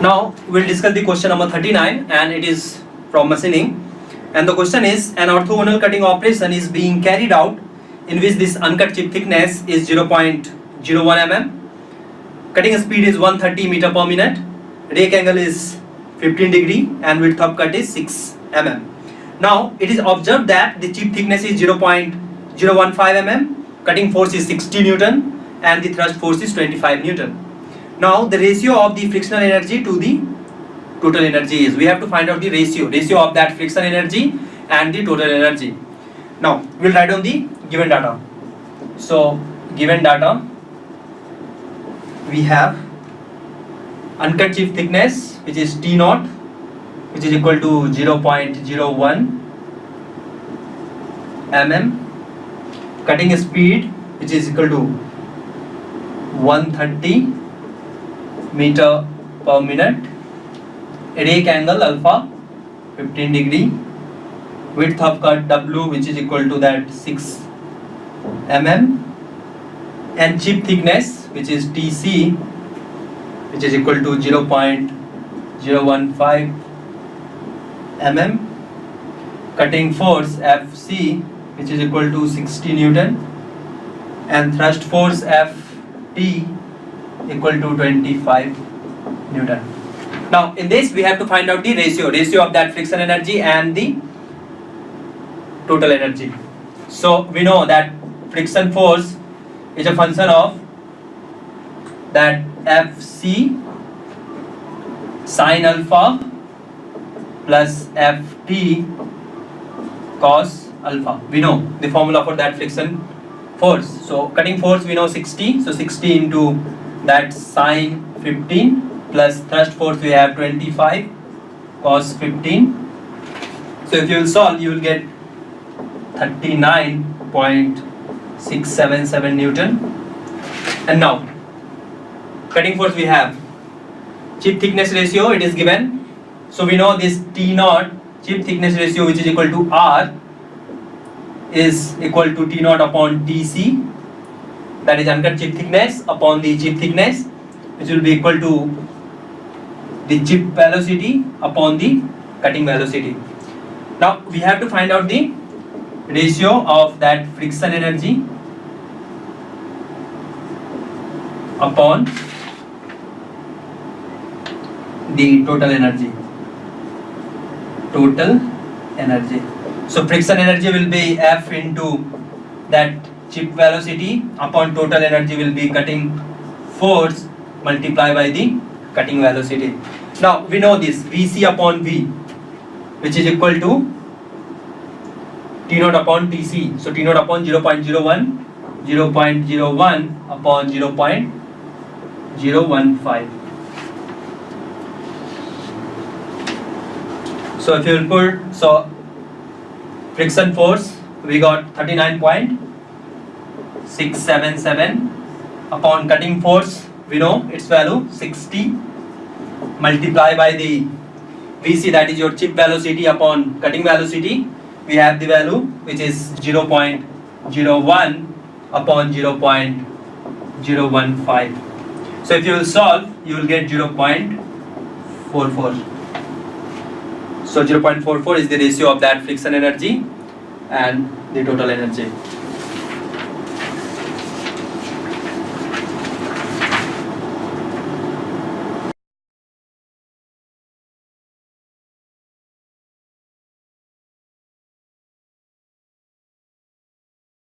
Now we'll discuss the question number 39, and it is from machining. And the question is, an orthogonal cutting operation is being carried out in which this uncut chip thickness is 0.01 mm, cutting speed is 130 meter per minute, rake angle is 15 degree, and width of cut is 6 mm. Now it is observed that the chip thickness is 0.015 mm, cutting force is 60 Newton, and the thrust force is 25 Newton. Now the ratio of the frictional energy to the total energy is, we have to find out the ratio of that friction energy and the total energy. Now we'll write down the given data. So given data, we have uncut chip thickness, which is T naught, which is equal to 0.01 mm, cutting speed, which is equal to 130 meter per minute, rake angle alpha 15 degree, width of cut W, which is equal to that 6 mm, and chip thickness, which is TC, which is equal to 0.015 mm, cutting force FC, which is equal to 60 Newton, and thrust force FT equal to 25 Newton. Now in this we have to find out the ratio of that friction energy and the total energy. So we know that friction force is a function of that FC sin alpha plus FT cos alpha. We know the formula for that friction force. So cutting force we know 60, so 60 into that sine 15 plus thrust force we have 25 cos 15. So if you will solve, you will get 39.677 Newton. And now cutting force we have chip thickness ratio, it is given. So we know this T naught chip thickness ratio, which is equal to R, is equal to T naught upon TC, that is uncut chip thickness upon the chip thickness, which will be equal to the chip velocity upon the cutting velocity. Now we have to find out the ratio of that friction energy upon the total energy. So friction energy will be F into that chip velocity upon total energy will be cutting force multiplied by the cutting velocity. Now we know this VC upon V, which is equal to T naught upon TC. So T naught upon 0.01 upon 0.015. So if you will put, so friction force we got 39.677 upon cutting force we know its value 60, multiply by the VC, that is your chip velocity upon cutting velocity, we have the value which is 0.01 upon 0.015. So if you will solve, you will get 0.44. So 0.44 is the ratio of that friction energy and the total energy.